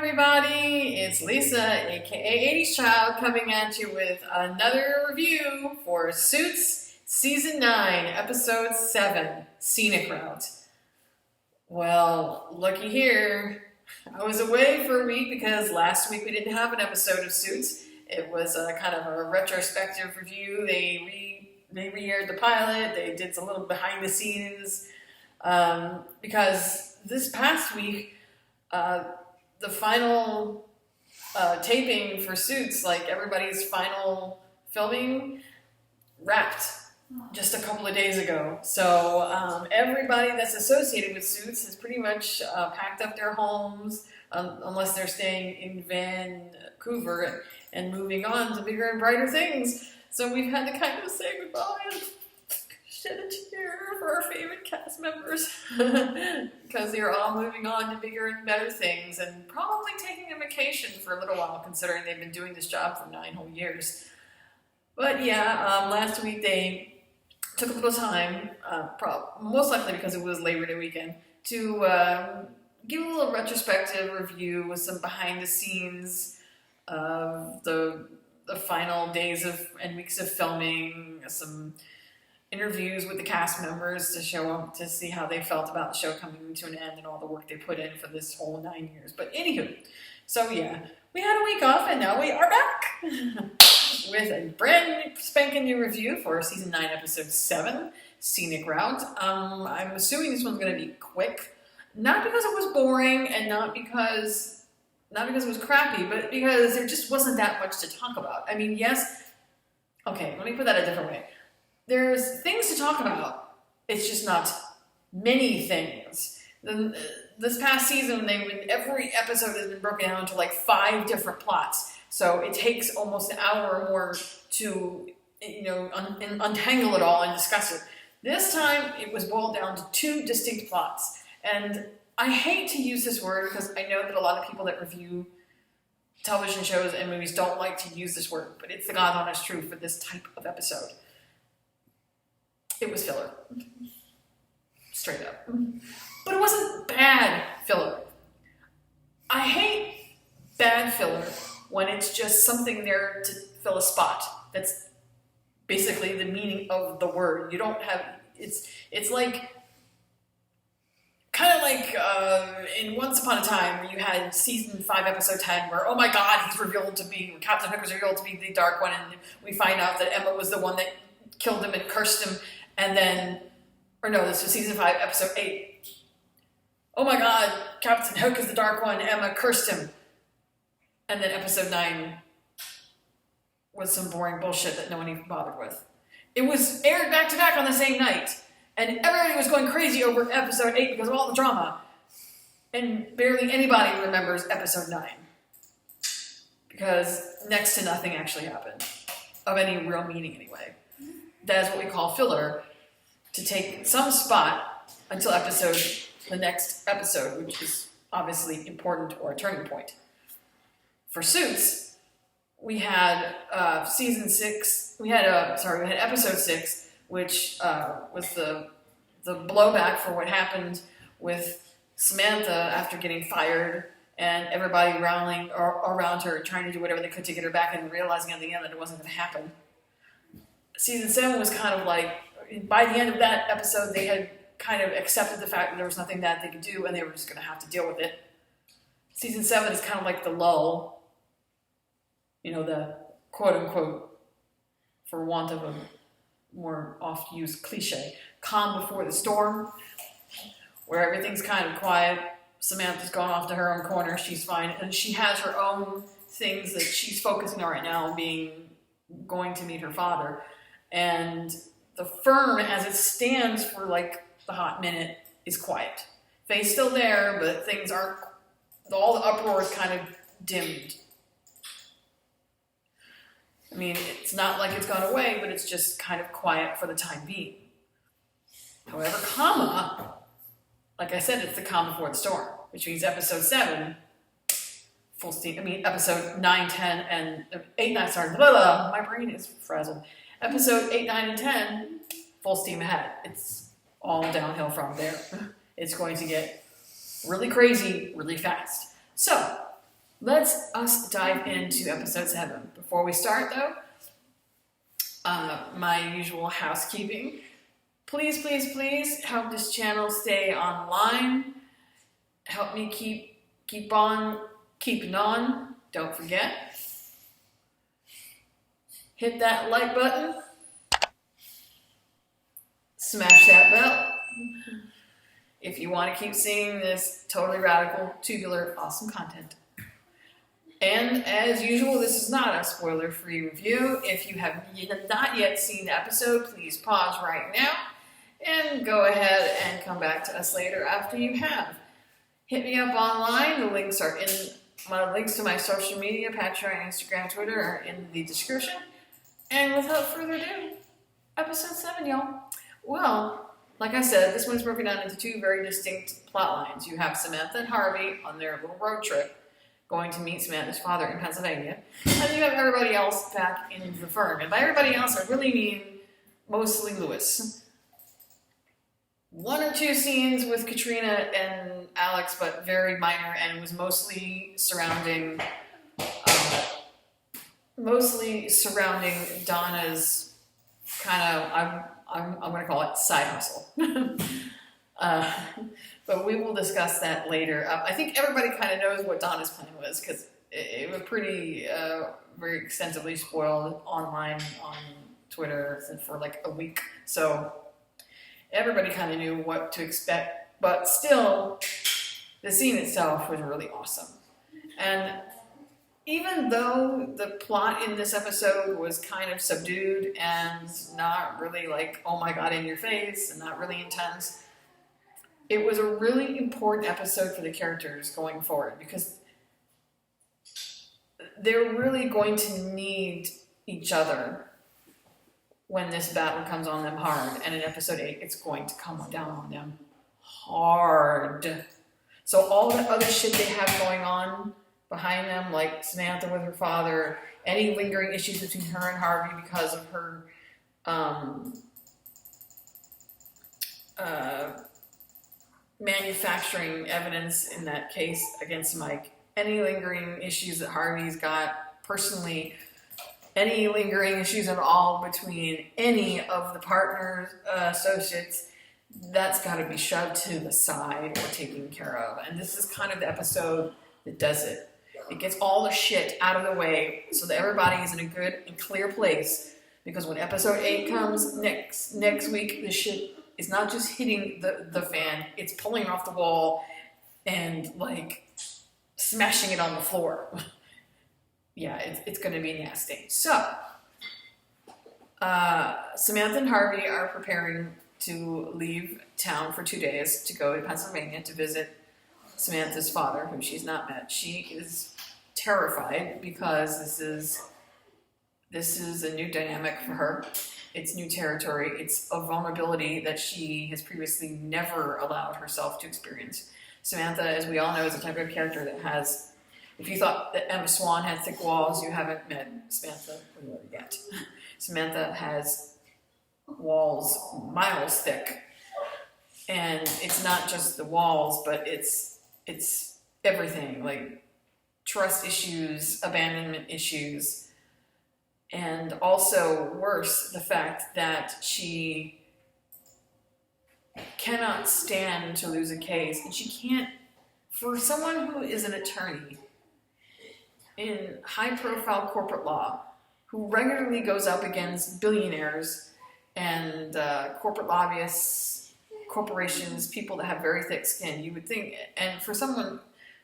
everybody, it's Lisa, aka 80s Child, coming at you with another review for Suits Season 9, Episode 7, Scenic Route. Well, looky here, I was away for a week because last week we didn't have an episode of Suits. It was kind of a retrospective review. They re-aired the pilot, they did a little behind the scenes, because this past week, the final taping for Suits, like everybody's final filming, wrapped just a couple of days ago. So everybody that's associated with Suits has pretty much packed up their homes, unless they're staying in Vancouver and moving on to bigger and brighter things. So we've had to kind of say goodbye and shed a tear for our favorite cast members because they're all moving on to bigger and better things and probably taking a vacation for a little while, considering they've been doing this job for 9 whole years. But yeah, last week they took a little time, most likely because it was Labor Day weekend, to give a little retrospective review with some behind the scenes of the final days and weeks of filming, some interviews with the cast members to see how they felt about the show coming to an end and all the work they put in for this whole 9 years. But anywho, so yeah, we had a week off and now we are back with a brand spanking new review for Season 9, Episode 7, Scenic Route. I'm assuming this one's going to be quick, not because it was boring and not because it was crappy, but because there just wasn't that much to talk about. I mean, yes, okay, let me put that a different way. There's things to talk about. It's just not many things. This past season, every episode has been broken down into like 5 different plots. So it takes almost an hour or more to, untangle it all and discuss it. This time, it was boiled down to 2 distinct plots. And I hate to use this word because I know that a lot of people that review television shows and movies don't like to use this word, but it's the God honest truth for this type of episode. It was filler. Straight up. But it wasn't bad filler. I hate bad filler when it's just something there to fill a spot. That's basically the meaning of the word. You don't have, it's like, kind of like in Once Upon a Time where you had Season 5, Episode 10 where, oh my God, Captain Hooker's revealed to be the Dark One, and we find out that Emma was the one that killed him and cursed him. And then, this was Season 5, Episode 8. Oh my God, Captain Hook is the Dark One, Emma cursed him. And then Episode 9 was some boring bullshit that no one even bothered with. It was aired back to back on the same night. And everybody was going crazy over Episode 8 because of all the drama. And barely anybody remembers Episode 9. Because next to nothing actually happened. Of any real meaning anyway. That is what we call filler, to take some spot until the next episode, which is obviously important or a turning point. For Suits, we had Episode 6, which was the blowback for what happened with Samantha after getting fired and everybody rallying around her, trying to do whatever they could to get her back and realizing at the end that it wasn't going to happen. Season 7 was kind of like, by the end of that episode, they had kind of accepted the fact that there was nothing that they could do and they were just going to have to deal with it. Season 7 is kind of like the lull, the quote-unquote, for want of a more oft-used cliche, calm before the storm, where everything's kind of quiet. Samantha's gone off to her own corner, she's fine, and she has her own things that she's focusing on right now, going to meet her father. And the firm, as it stands for like the hot minute, is quiet. Faye's still there, but things aren't, all the uproar is kind of dimmed. I mean, it's not like it's gone away, but it's just kind of quiet for the time being. However, like I said, it's the calm before the storm, which means Episode 7, full steam, Episode 9, 10, and 8, 9, sorry, blah, blah, my brain is frazzled. Episode 8, 9, and 10, full steam ahead. It's all downhill from there. It's going to get really crazy, really fast. So, Let's us dive into episode 7. Before we start, though, my usual housekeeping. Please, please, please help this channel stay online. Help me keep on keeping on. Don't forget. Hit that like button. Smash that bell. If you want to keep seeing this totally radical, tubular, awesome content. And as usual, this is not a spoiler-free review. If you have not yet seen the episode, please pause right now and go ahead and come back to us later after you have. Hit me up online. The links are in my links to my social media, Patreon, Instagram, Twitter, are in the description. And without further ado, episode 7, y'all. Well, like I said, this one's broken down into 2 very distinct plot lines. You have Samantha and Harvey on their little road trip, going to meet Samantha's father in Pennsylvania. And you have everybody else back in the firm. And by everybody else, I really mean mostly Lewis. 1 or 2 scenes with Katrina and Alex, but very minor, and it was mostly surrounding Donna's kind of, I'm going to call it side hustle. But we will discuss that later. I think everybody kind of knows what Donna's plan was, because it was pretty, very extensively spoiled online on Twitter for like a week. So everybody kind of knew what to expect, but still, the scene itself was really awesome. And even though the plot in this episode was kind of subdued and not really like, oh my god, in your face, and not really intense, it was a really important episode for the characters going forward, because they're really going to need each other when this battle comes on them hard. And in episode 8, it's going to come down on them hard. So all the other shit they have going on behind them, like Samantha with her father, any lingering issues between her and Harvey because of her manufacturing evidence in that case against Mike, any lingering issues that Harvey's got personally, any lingering issues at all between any of the partners, associates, that's got to be shoved to the side or taken care of. And this is kind of the episode that does it. It gets all the shit out of the way so that everybody is in a good and clear place. Because when episode 8 comes next week, this shit is not just hitting the fan, it's pulling off the wall and like smashing it on the floor. Yeah, it's going to be nasty. So, Samantha and Harvey are preparing to leave town for 2 days to go to Pennsylvania to visit Samantha's father, whom she's not met. She is terrified because this is a new dynamic for her. It's new territory. It's a vulnerability that she has previously never allowed herself to experience. Samantha, as we all know, is the type of character that has, if you thought that Emma Swan had thick walls, you haven't met Samantha yet. Samantha has walls miles thick. And it's not just the walls, but it's everything, like trust issues, abandonment issues, and also worse, the fact that she cannot stand to lose a case, and she can't, for someone who is an attorney in high-profile corporate law, who regularly goes up against billionaires and corporate lobbyists, corporations, people that have very thick skin, you would think, and for someone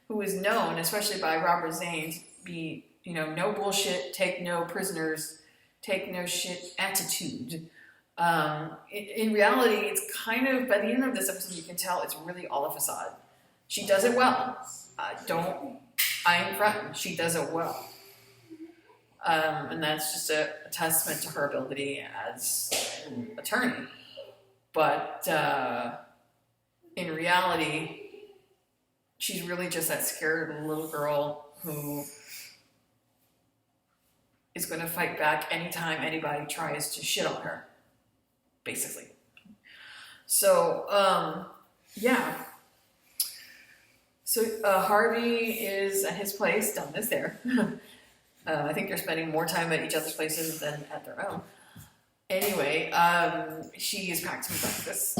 who is known, especially by Robert Zane, to be, no bullshit, take no prisoners, take no shit attitude. In reality, it's kind of, by the end of this episode, you can tell it's really all a facade. She does it well. I ain't fronting. She does it well. And that's just a testament to her ability as an attorney. But in reality, she's really just that scared little girl who is going to fight back anytime anybody tries to shit on her, basically. So, So Harvey is at his place, Donna is there. I think they're spending more time at each other's places than at their own. Anyway, she is packing some breakfast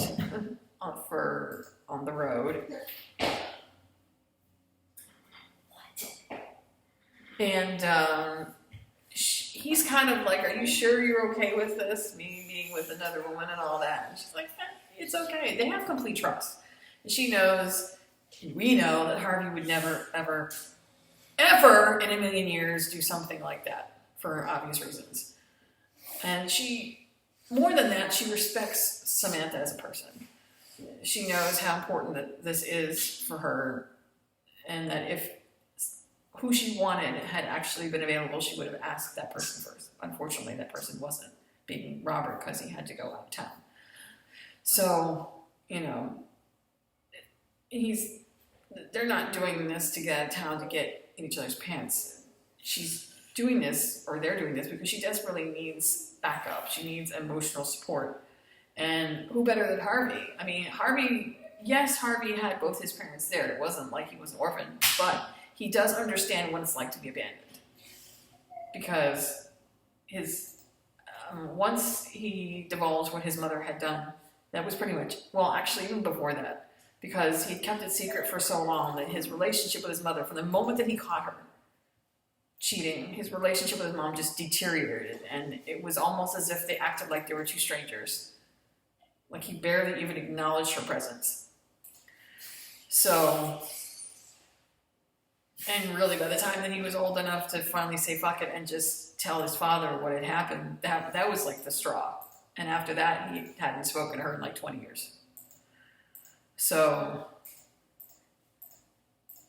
on the road. And he's kind of like, are you sure you're okay with this? Me being with another woman and all that. And she's like, it's okay. They have complete trust. And she knows, we know that Harvey would never, ever, ever in a million years do something like that for obvious reasons. And she, more than that, she respects Samantha as a person. She knows how important that this is for her, and that if who she wanted had actually been available, she would have asked that person first. Unfortunately, that person wasn't, being Robert, because he had to go out of town. So, you know, they're not doing this to get out of town to get in each other's pants. She's doing this, or they're doing this, because she desperately needs backup. She needs emotional support. And who better than Harvey? I mean, Harvey had both his parents there. It wasn't like he was an orphan, but he does understand what it's like to be abandoned. Because once he divulged what his mother had done, that was pretty much, well, actually, even before that, because he'd kept it secret for so long that his relationship with his mother, from the moment that he caught her cheating, his relationship with his mom just deteriorated, and it was almost as if they acted like they were two strangers. Like he barely even acknowledged her presence. So, and really by the time that he was old enough to finally say fuck it and just tell his father what had happened, that was like the straw. And after that, he hadn't spoken to her in like 20 years. So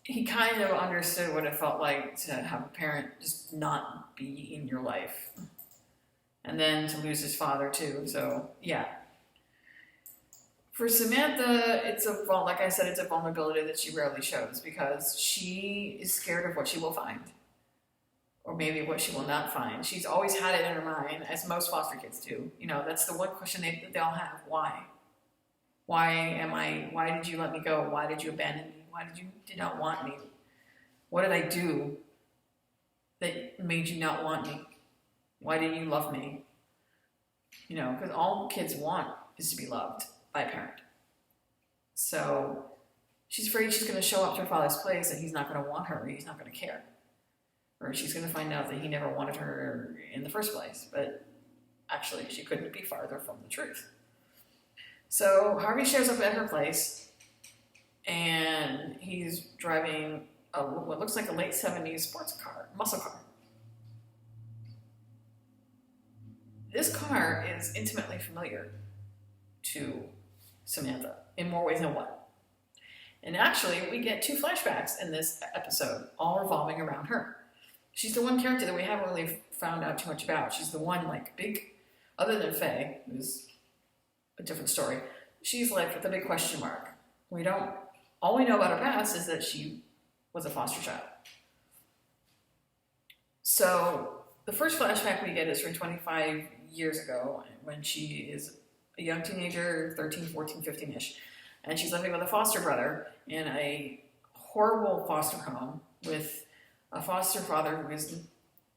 he kind of understood what it felt like to have a parent just not be in your life. And then to lose his father too. So yeah. For Samantha, like I said, it's a vulnerability that she rarely shows, because she is scared of what she will find. Or maybe what she will not find. She's always had it in her mind, as most foster kids do. You know, that's the one question they all have. Why? Why did you let me go? Why did you abandon me? Why did not want me? What did I do that made you not want me? Why didn't you love me? You know, because all kids want is to be loved by a parent. So she's afraid she's going to show up to her father's place and he's not going to want her, or he's not going to care. Or she's going to find out that he never wanted her in the first place. But actually, she couldn't be farther from the truth. So Harvey shows up at her place, and he's driving what looks like a late 70s sports car, muscle car. This car is intimately familiar to Samantha in more ways than one. And actually, we get 2 flashbacks in this episode, all revolving around her. She's the one character that we haven't really found out too much about. She's the one, like, big, other than Faye, who's a different story. She's like the big question mark. All we know about her past is that she was a foster child. So the first flashback we get is from 25 years ago, when she is a young teenager, 13, 14, 15-ish. And she's living with a foster brother in a horrible foster home with a foster father who is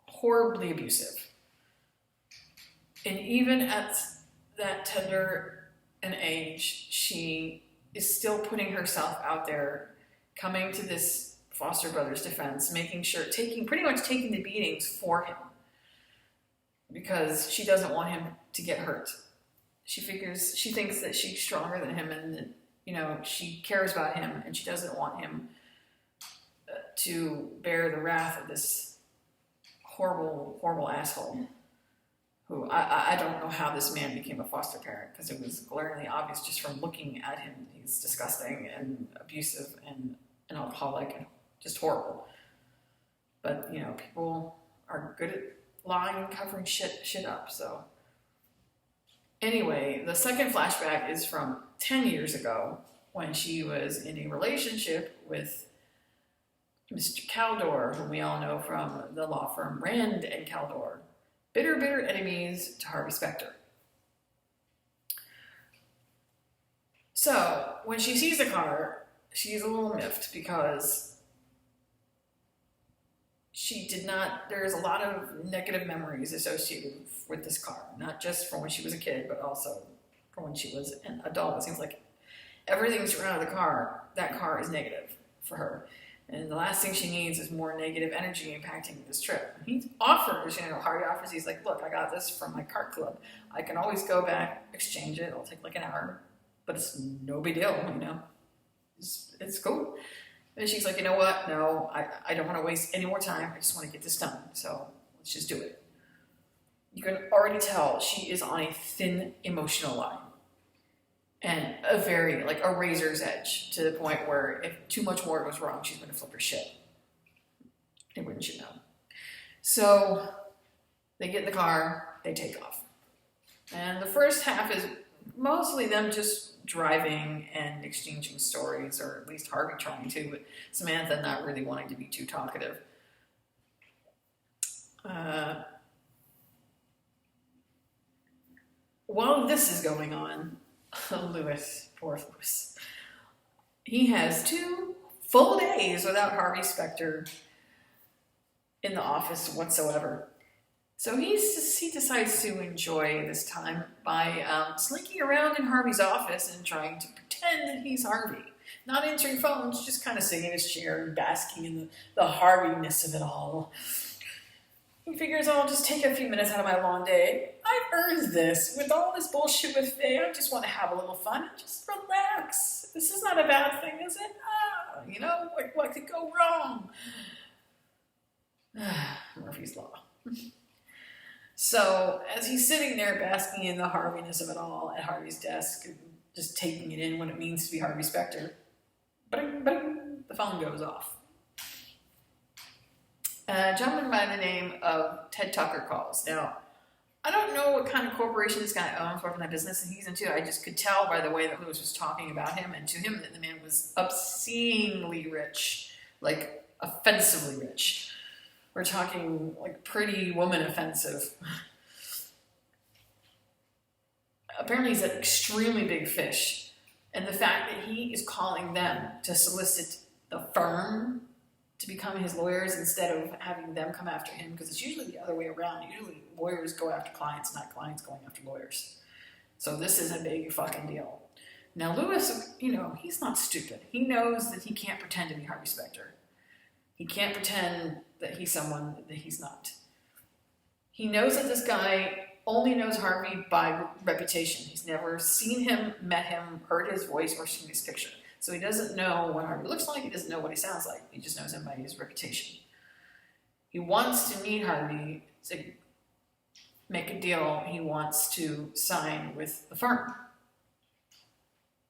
horribly abusive. And even at that tender an age, she is still putting herself out there, coming to this foster brother's defense, making sure, pretty much taking the beatings for him, because she doesn't want him to get hurt. She thinks that she's stronger than him, and that, you know, she cares about him, and she doesn't want him to bear the wrath of this horrible, horrible asshole. Who I don't know how this man became a foster parent, because it was glaringly obvious just from looking at him. He's disgusting and abusive and an alcoholic and just horrible. But, you know, people are good at lying and covering shit up, so. Anyway, the second flashback is from 10 years ago, when she was in a relationship with Mr. Caldor, whom we all know from the law firm Rand and Caldor. Bitter, bitter enemies to Harvey Specter. So, when she sees the car, she's a little miffed because there's a lot of negative memories associated with this car, not just from when she was a kid, but also from when she was an adult. It seems like everything surrounding that car is negative for her. And the last thing she needs is more negative energy impacting this trip. He offers, Harvey offers, he's like, look, I got this from my kart club. I can always go back, exchange it. It'll take like an hour, but it's no big deal, It's cool. And she's like, you know what? No, I don't want to waste any more time. I just want to get this done. So let's just do it. You can already tell she is on a thin emotional line. And a razor's edge, to the point where if too much more goes wrong, she's going to flip her shit. And wouldn't you know? So they get in the car, they take off. And the first half is mostly them just driving and exchanging stories, or at least Harvey trying to, but Samantha not really wanting to be too talkative. While this is going on, Lewis, poor Lewis, he has 2 full days without Harvey Specter in the office whatsoever. So he decides to enjoy this time by slinking around in Harvey's office and trying to pretend that he's Harvey. Not answering phones, just kind of sitting in his chair and basking in the Harvey-ness of it all. He figures, I'll just take a few minutes out of my long day. I've earned this. With all this bullshit with Faye, I just want to have a little fun and just relax. This is not a bad thing, is it? What could go wrong? Murphy's Law. So, as he's sitting there basking in the Harvey-ness of it all at Harvey's desk, just taking it in what it means to be Harvey Specter, bing, bing, the phone goes off. A gentleman by the name of Ted Tucker calls. Now, I don't know what kind of corporation this guy owns, what kind of business he's into. I just could tell by the way that Lewis was talking about him, and to him that the man was obscenely rich, like offensively rich. We're talking like Pretty Woman offensive. Apparently he's an extremely big fish, and the fact that he is calling them to solicit the firm to become his lawyers instead of having them come after him, because it's usually the other way around. Usually lawyers go after clients, not clients going after lawyers. So this is a big fucking deal. Now Lewis, he's not stupid. He knows that he can't pretend to be Harvey Specter. He can't pretend that he's someone that he's not. He knows that this guy only knows Harvey by reputation. He's never seen him, met him, heard his voice, or seen his picture. So he doesn't know what Harvey looks like. He doesn't know what he sounds like. He just knows him by his reputation. He wants to meet Harvey to make a deal. He wants to sign with the firm.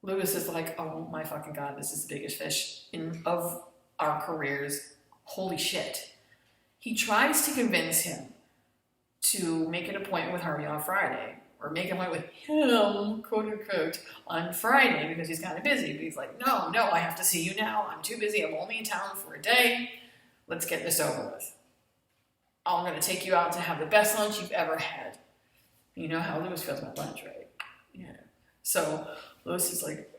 Lewis is like, oh my fucking God, this is the biggest fish of our careers. Holy shit. He tries to convince him to make an appointment with Harvey on Friday, or make an appointment with him, quote unquote, on Friday because he's kind of busy. But he's like, no, I have to see you now. I'm too busy. I'm only in town for a day. Let's get this over with. I'm going to take you out to have the best lunch you've ever had. You know how Lewis feels about lunch, right? Yeah. So Lewis is like,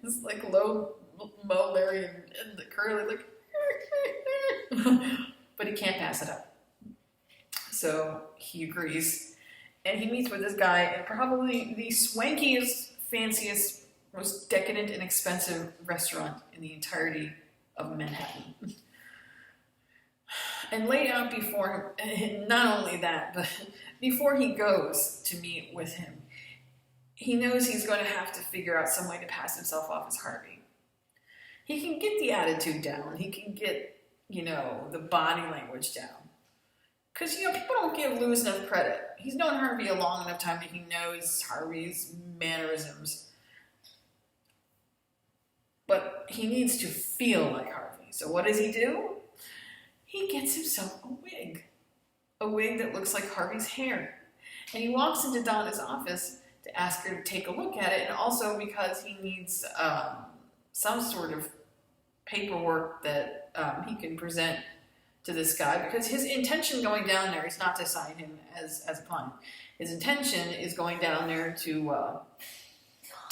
it's like low Mo, Larry, and the Curly, like, but he can't pass it up. So he agrees, and he meets with this guy at probably the swankiest, fanciest, most decadent and expensive restaurant in the entirety of Manhattan. And laid out before him, not only that, but before he goes to meet with him, he knows he's going to have to figure out some way to pass himself off as Harvey. He can get the attitude down. He can get, the body language down. Because, people don't give Lewis enough credit. He's known Harvey a long enough time that he knows Harvey's mannerisms. But he needs to feel like Harvey. So what does he do? He gets himself a wig. A wig that looks like Harvey's hair. And he walks into Donna's office to ask her to take a look at it, and also because he needs some sort of paperwork that he can present to this guy, because his intention going down there is not to sign him as a client. His intention is going down there to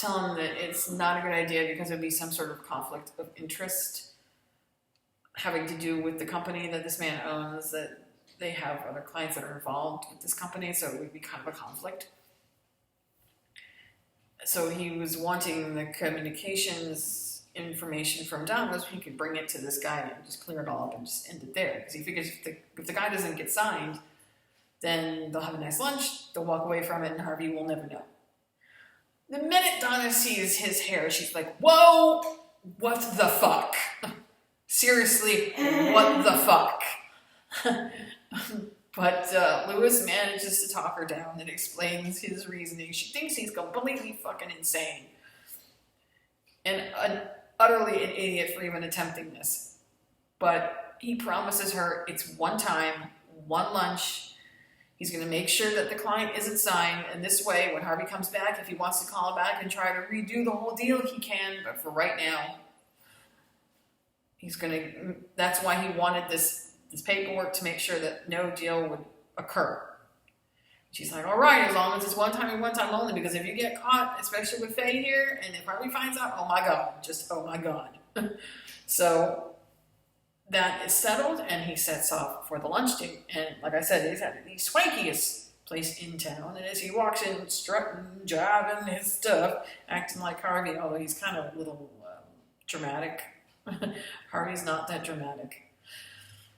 tell him that it's not a good idea because it would be some sort of conflict of interest having to do with the company that this man owns, that they have other clients that are involved with this company, so it would be kind of a conflict. So he was wanting the communications information from Donna so he could bring it to this guy and just clear it all up and just end it there. Because he figures if the guy doesn't get signed, then they'll have a nice lunch, they'll walk away from it, and Harvey will never know. The minute Donna sees his hair, she's like, whoa, what the fuck? Seriously, what the fuck? But Lewis manages to talk her down and explains his reasoning. She thinks he's completely fucking insane. And utterly an idiot for even attempting this. But he promises her it's one time, one lunch. He's going to make sure that the client isn't signed. And this way, when Harvey comes back, if he wants to call him back and try to redo the whole deal, he can. But for right now, that's why he wanted this paperwork to make sure that no deal would occur. She's like, all right, as long as it's one time and one time only, because if you get caught, especially with Faye here, and if Harvey finds out, oh my God, just oh my God. So that is settled, and he sets off for the lunch date. And like I said, he's at the swankiest place in town, and as he walks in, strutting, jiving his stuff, acting like Harvey, although he's kind of a little dramatic. Harvey's not that dramatic.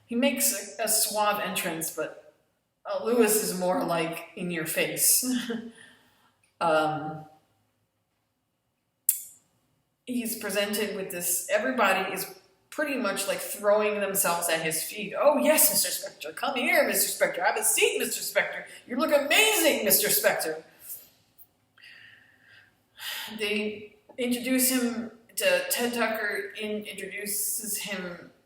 He makes a suave entrance, but Lewis is more like in your face. He's presented with this, everybody is pretty much like throwing themselves at his feet. Oh yes, Mr. Spectre, come here, Mr. Spectre, have a seat, Mr. Spectre. You look amazing, Mr. Spectre. They introduce him to Ted Tucker, introduces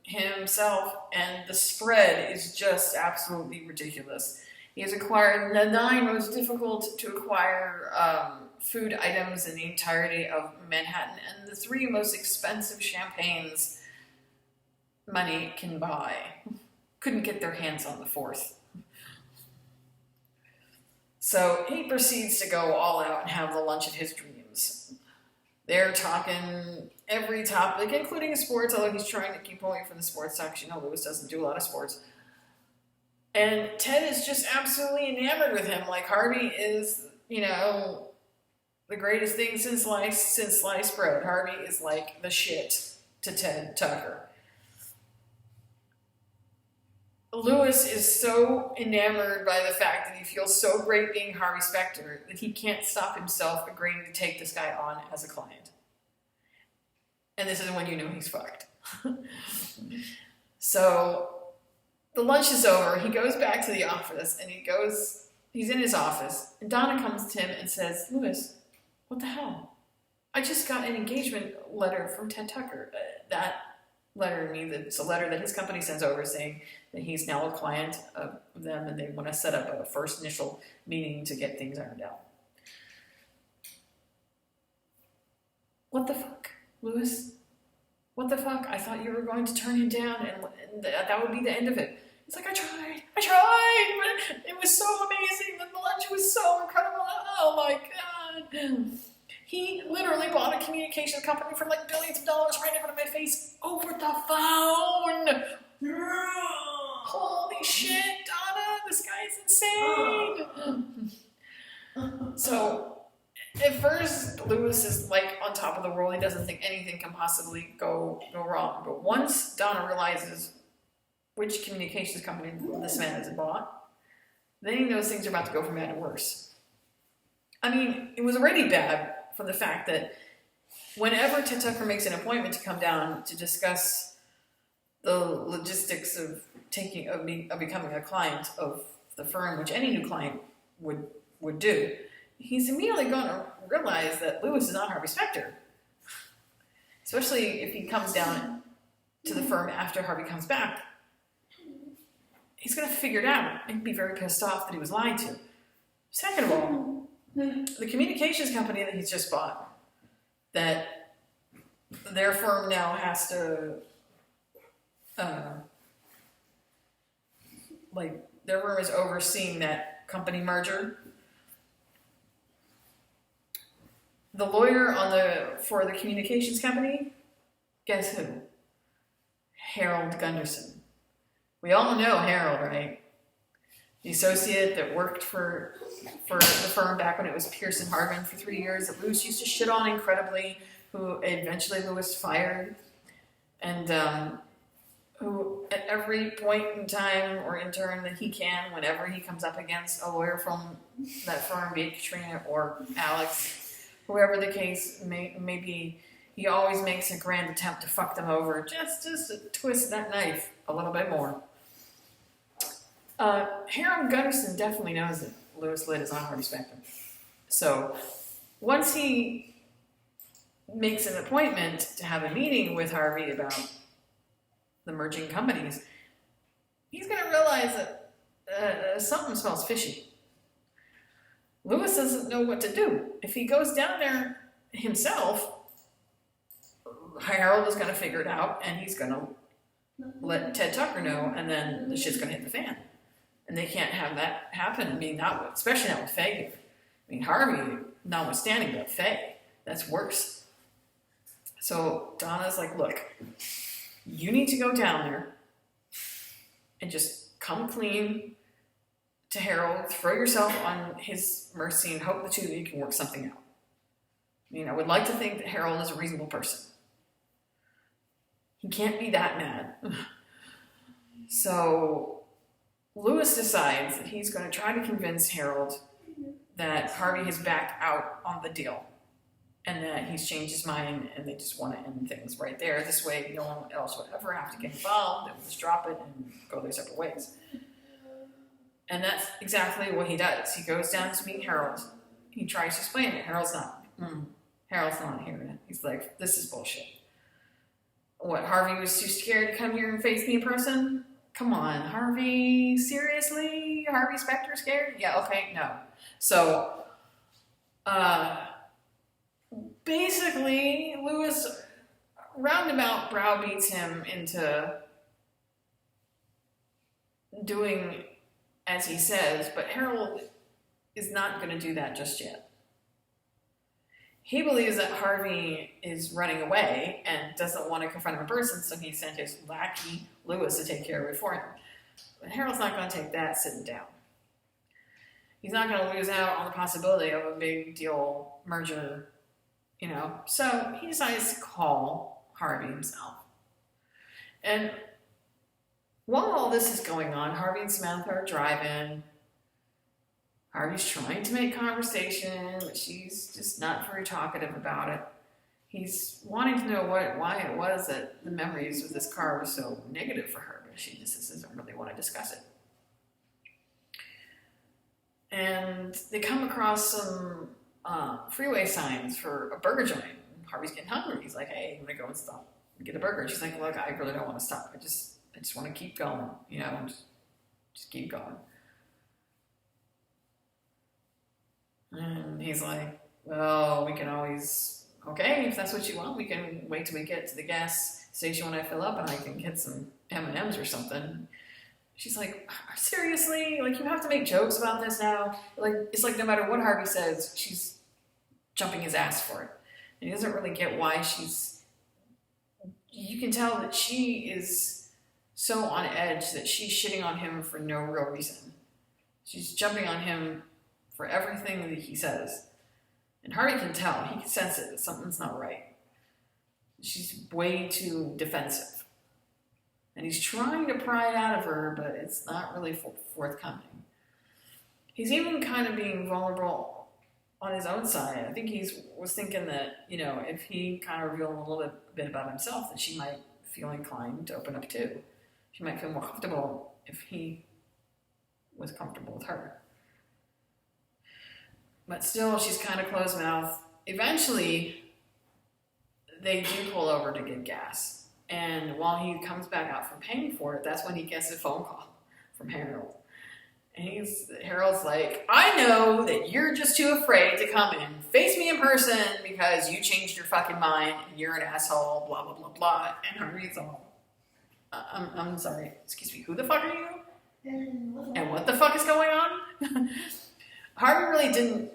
himself, and the spread is just absolutely ridiculous. He has acquired the 9 most difficult to acquire food items in the entirety of Manhattan, and the 3 most expensive champagnes money can buy. Couldn't get their hands on the 4th. So he proceeds to go all out and have the lunch of his dreams. They're talking every topic, including sports, although he's trying to keep away from the sports talk. You know, Lewis doesn't do a lot of sports. And Ted is just absolutely enamored with him. Like, Harvey is, you know, the greatest thing since sliced bread. Harvey is like the shit to Ted Tucker. Lewis is so enamored by the fact that he feels so great being Harvey Specter that he can't stop himself agreeing to take this guy on as a client. And this is when you know he's fucked. So the lunch is over. He goes back to the office, and he's in his office, and Donna comes to him and says, Lewis, what the hell? I just got an engagement letter from Ted Tucker. That letter means it's a letter that his company sends over saying that he's now a client of them, and they want to set up a first initial meeting to get things ironed out. What the fuck, Lewis? What the fuck? I thought you were going to turn him down, and that would be the end of it. He's like, I tried, but it was so amazing, and the lunch was so incredible. Oh my God. He literally bought a communications company for like billions of dollars right in front of my face over the phone. Holy shit, Donna, this guy's insane. So at first, Lewis is like on top of the world. He doesn't think anything can possibly go wrong. But once Donna realizes which communications company this man has bought, then he knows things are about to go from bad to worse. I mean, it was already bad from the fact that whenever Ted Tucker makes an appointment to come down to discuss the logistics of becoming a client of the firm, which any new client would do, he's immediately going to realize that Lewis is not Harvey Specter. Especially if he comes down to the firm after Harvey comes back. He's going to figure it out and be very pissed off that he was lied to. Second of all, the communications company that he's just bought, that their firm now has to, their firm is overseeing that company merger. the lawyer for the communications company, guess who? Harold Gunderson. We all know Harold, right? The associate that worked for the firm back when it was Pierce and Hartman for 3 years that Lewis used to shit on incredibly, who eventually Lewis fired, and who at every point in time or in turn that he can, whenever he comes up against a lawyer from that firm, be it Katrina or Alex, whoever the case may be, he always makes a grand attempt to fuck them over, just to twist that knife a little bit more. Harold Gunderson definitely knows that Lewis Litt is on Harvey Specter. So once he makes an appointment to have a meeting with Harvey about the merging companies, he's going to realize that something smells fishy. Lewis doesn't know what to do. If he goes down there himself, Harold is going to figure it out, and he's going to let Ted Tucker know, and then the shit's going to hit the fan. And they can't have that happen. I mean, especially not with Faye here. I mean, Harvey, notwithstanding, but Faye, that's worse. So Donna's like, look, you need to go down there and just come clean to Harold, throw yourself on his mercy, and hope the two of you can work something out. I mean, I would like to think that Harold is a reasonable person. He can't be that mad. So Lewis decides that he's going to try to convince Harold that Harvey has backed out on the deal and that he's changed his mind and they just want to end things right there. This way, no one else would ever have to get involved. They would just drop it and go their separate ways. And that's exactly what he does. He goes down to meet Harold. He tries to explain it. Harold's not hearing it. He's like, this is bullshit. What, Harvey was too scared to come here and face me in person? Come on, Harvey, seriously? Harvey Specter scared? Yeah, okay, no. So, basically, Lewis roundabout browbeats him into doing as he says, but Harold is not going to do that just yet. He believes that Harvey is running away and doesn't want to confront him in person, so he sent his lackey, Lewis, to take care of it for him. But Harold's not going to take that sitting down. He's not going to lose out on the possibility of a big deal merger, So he decides to call Harvey himself. And while all this is going on, Harvey and Samantha are driving. Harvey's trying to make conversation, but she's just not very talkative about it. He's wanting to know why it was that the memories of this car were so negative for her, but she just doesn't really want to discuss it. And they come across some freeway signs for a burger joint. Harvey's getting hungry. He's like, hey, I'm going to go and stop and get a burger. She's like, look, I really don't want to stop. I just want to keep going, just keep going. And he's like, well, we can always, okay, if that's what you want, we can wait till we get to the gas station when I fill up and I can get some M&Ms or something. She's like, seriously? Like, you have to make jokes about this now? Like, it's like no matter what Harvey says, she's jumping his ass for it. And he doesn't really get why you can tell that she is so on edge that she's shitting on him for no real reason. She's jumping on him for everything that he says. And Harvey can tell, he can sense it, that something's not right. She's way too defensive. And he's trying to pry it out of her, but it's not really forthcoming. He's even kind of being vulnerable on his own side. I think he was thinking that, if he kind of revealed a little bit about himself, that she might feel inclined to open up too. She might feel more comfortable if he was comfortable with her. But still, she's kind of closed-mouthed. Eventually, they do pull over to get gas. And while he comes back out from paying for it, that's when he gets a phone call from Harold. And Harold's like, I know that you're just too afraid to come and face me in person because you changed your fucking mind and you're an asshole, blah, blah, blah, blah. And Harvey's all, I'm sorry, excuse me, who the fuck are you? And what the fuck is going on? Harvey really didn't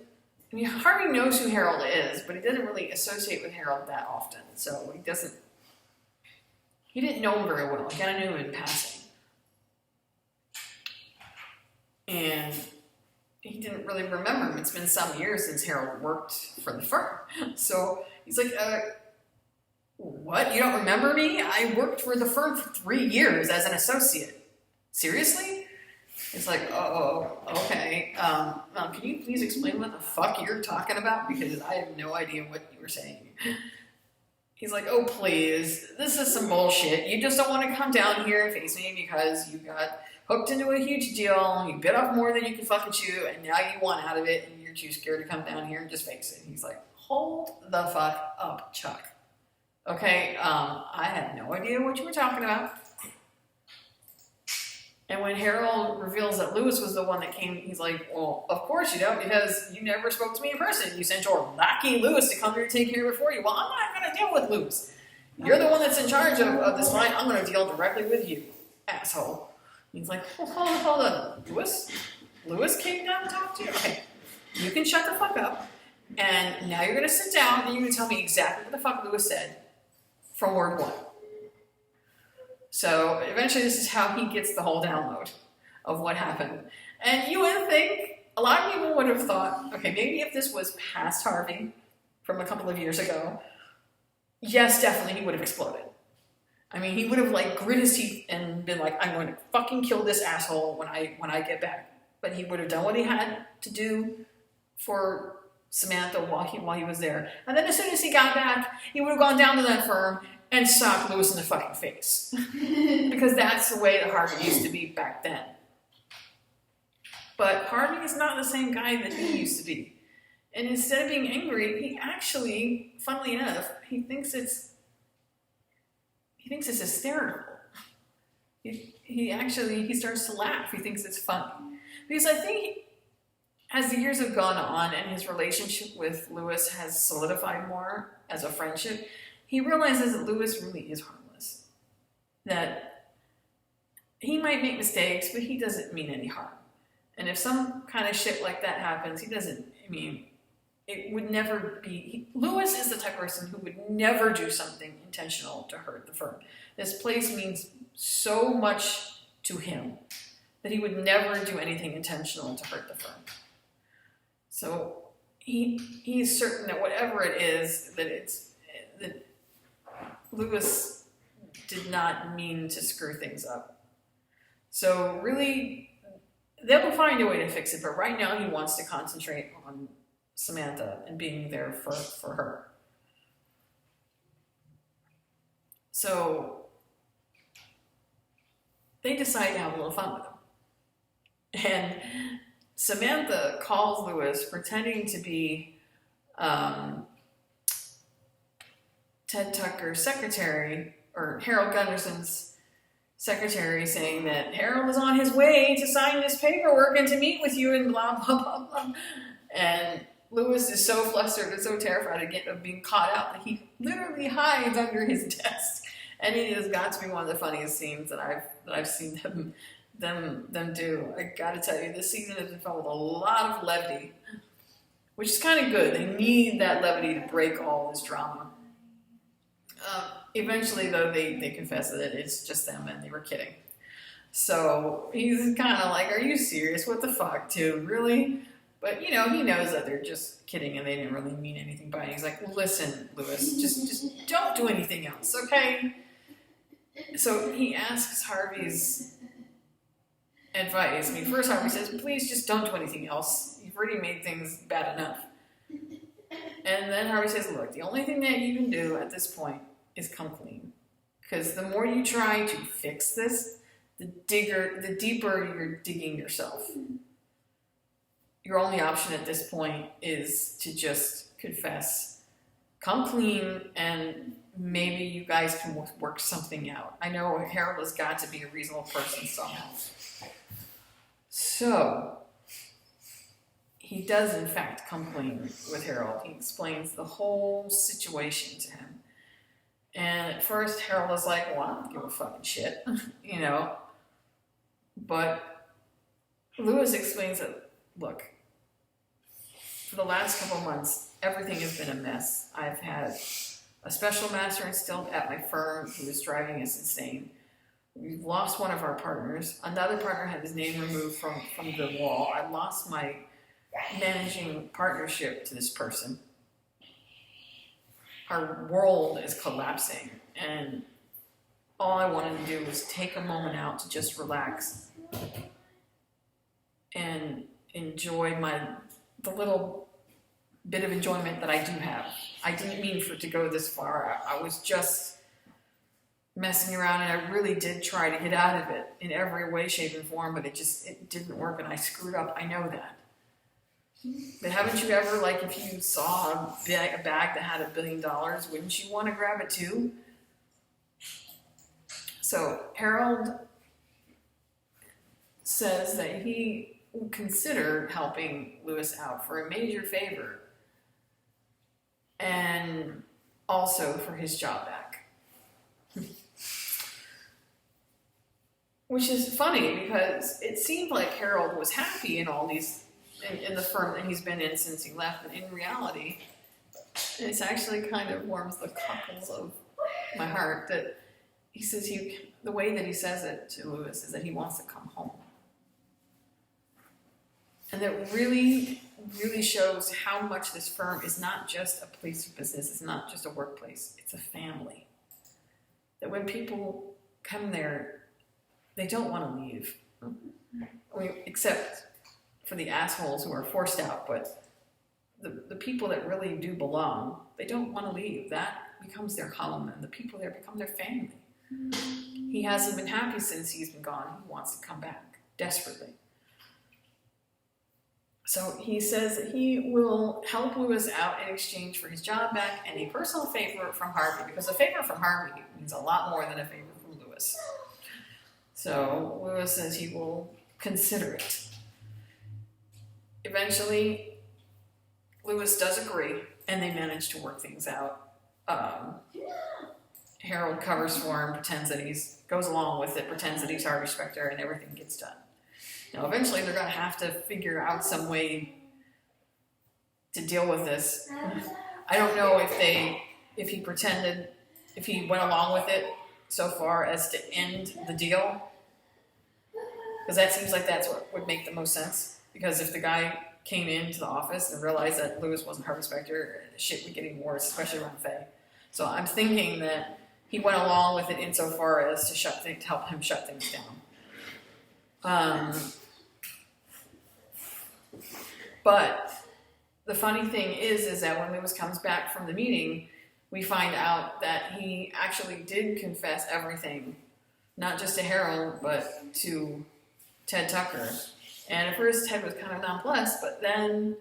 I mean, Harvey knows who Harold is, but he doesn't really associate with Harold that often. So he didn't know him very well. He kind of knew him in passing. And he didn't really remember him. It's been some years since Harold worked for the firm. So he's like, what? You don't remember me? I worked for the firm for 3 years as an associate. Seriously? It's like, oh, okay. Can you please explain what the fuck you're talking about? Because I have no idea what you were saying. He's like, oh, please. This is some bullshit. You just don't want to come down here and face me because you got hooked into a huge deal, you bit off more than you can fucking chew, and now you want out of it, and you're too scared to come down here and just face it. He's like, hold the fuck up, Chuck. Okay, I had no idea what you were talking about. And when Harold reveals that Lewis was the one that came, he's like, well, of course you don't, because you never spoke to me in person. You sent your lackey Lewis to come here to take care of it for you. Well, I'm not going to deal with Lewis. You're the one that's in charge of this line. I'm going to deal directly with you, asshole. He's like, well, hold on. Lewis came down to talk to you? Okay, you can shut the fuck up. And now you're going to sit down and you're going to tell me exactly what the fuck Lewis said from word 1. So eventually this is how he gets the whole download of what happened. And you would think, a lot of people would have thought, okay, maybe if this was past Harvey from a couple of years ago, yes, definitely he would have exploded. I mean, he would have like grit his teeth and been like, I'm going to fucking kill this asshole when I get back. But he would have done what he had to do for Samantha while he was there. And then as soon as he got back, he would have gone down to that firm and socked Lewis in the fucking face. Because that's the way that Harvey used to be back then. But Harvey is not the same guy that he used to be. And instead of being angry, he actually, funnily enough, he thinks it's hysterical. He starts to laugh. He thinks it's funny. Because I think as the years have gone on and his relationship with Lewis has solidified more as a friendship, he realizes that Lewis really is harmless. That he might make mistakes, but he doesn't mean any harm. And if some kind of shit like that happens, it would never be... Lewis is the type of person who would never do something intentional to hurt the firm. This place means so much to him that he would never do anything intentional to hurt the firm. So he's certain that whatever it is, that Lewis did not mean to screw things up. So really, they'll find a way to fix it, but right now he wants to concentrate on Samantha and being there for her. So they decide to have a little fun with him. And Samantha calls Lewis pretending to be Ted Tucker's secretary, or Harold Gunderson's secretary, saying that Harold is on his way to sign this paperwork and to meet with you and blah, blah, blah, blah. And Lewis is so flustered and so terrified of being caught out that he literally hides under his desk. And it has got to be one of the funniest scenes that I've seen them do. I gotta tell you, this season has been filled with a lot of levity, which is kind of good. They need that levity to break all this drama. Eventually, though, they confess that it's just them and they were kidding. So he's kind of like, are you serious? What the fuck, too? Really? But, he knows that they're just kidding and they didn't really mean anything by it. He's like, listen, Lewis, just don't do anything else, okay? So he asks Harvey's advice. I mean, first Harvey says, please just don't do anything else. You've already made things bad enough. And then Harvey says, look, the only thing that you can do at this point is come clean. Because the more you try to fix this, the deeper you're digging yourself. Your only option at this point is to just confess, come clean, and maybe you guys can work something out. I know Harold has got to be a reasonable person somehow. So, he does in fact come clean with Harold. He explains the whole situation to him. And at first Harold is like, well, I don't give a fucking shit, But Lewis explains that, look, for the last couple months, everything has been a mess. I've had a special master instilled at my firm who is driving us insane. We've lost one of our partners. Another partner had his name removed from the wall. I lost my managing partnership to this person. Our world is collapsing, and all I wanted to do was take a moment out to just relax and enjoy the little bit of enjoyment that I do have. I didn't mean for it to go this far. I was just messing around, and I really did try to get out of it in every way, shape, and form, but it didn't work, and I screwed up. I know that. But haven't you ever, like, if you saw a bag that had $1 billion, wouldn't you want to grab it too? So Harold says that he will consider helping Lewis out for a major favor and also for his job back. Which is funny because it seemed like Harold was happy in all these in the firm that he's been in since he left, but in reality, it's actually kind of warms the cockles of my heart that he says the way that he says it to Lewis is that he wants to come home. And that really, really shows how much this firm is not just a place of business, it's not just a workplace, it's a family. That when people come there, they don't want to leave. I mean, except for the assholes who are forced out, but the people that really do belong, they don't want to leave. That becomes their home, and the people there become their family. He hasn't been happy since he's been gone. He wants to come back, desperately. So he says that he will help Lewis out in exchange for his job back and a personal favor from Harvey, because a favor from Harvey means a lot more than a favor from Lewis. So Lewis says he will consider it. Eventually, Lewis does agree, and they manage to work things out. Harold covers for him, goes along with it, pretends that he's Harvey Specter, and everything gets done. Now, eventually, they're going to have to figure out some way to deal with this. I don't know if he went along with it so far as to end the deal, because that seems like that's what would make the most sense. Because if the guy came into the office and realized that Lewis wasn't Harvey Specter, shit would get even worse, especially around Faye. So I'm thinking that he went along with it insofar as to help him shut things down. But the funny thing is that when Lewis comes back from the meeting, we find out that he actually did confess everything, not just to Harold, but to Ted Tucker. And at first, Ted was kind of nonplussed, but then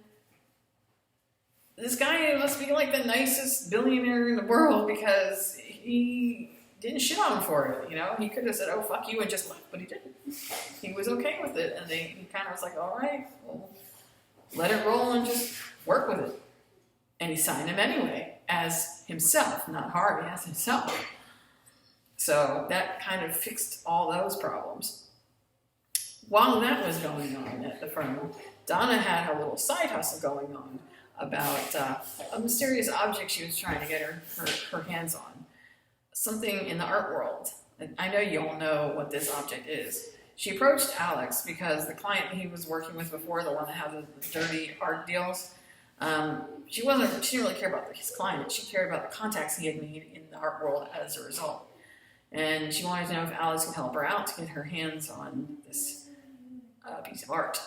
this guy must be like the nicest billionaire in the world because he didn't shit on him for it, you know? He could have said, oh, fuck you, and just left, but he didn't. He was okay with it, and he kind of was like, all right, well, let it roll and just work with it. And he signed him anyway, as himself, not Harvey, as himself. So that kind of fixed all those problems. While that was going on at the firm, Donna had her little side hustle going on about a mysterious object she was trying to get her hands on. Something in the art world. And I know you all know what this object is. She approached Alex because the client he was working with before, the one that had the dirty art deals, she didn't really care about his client. She cared about the contacts he had made in the art world as a result. And she wanted to know if Alex could help her out to get her hands on this piece of art.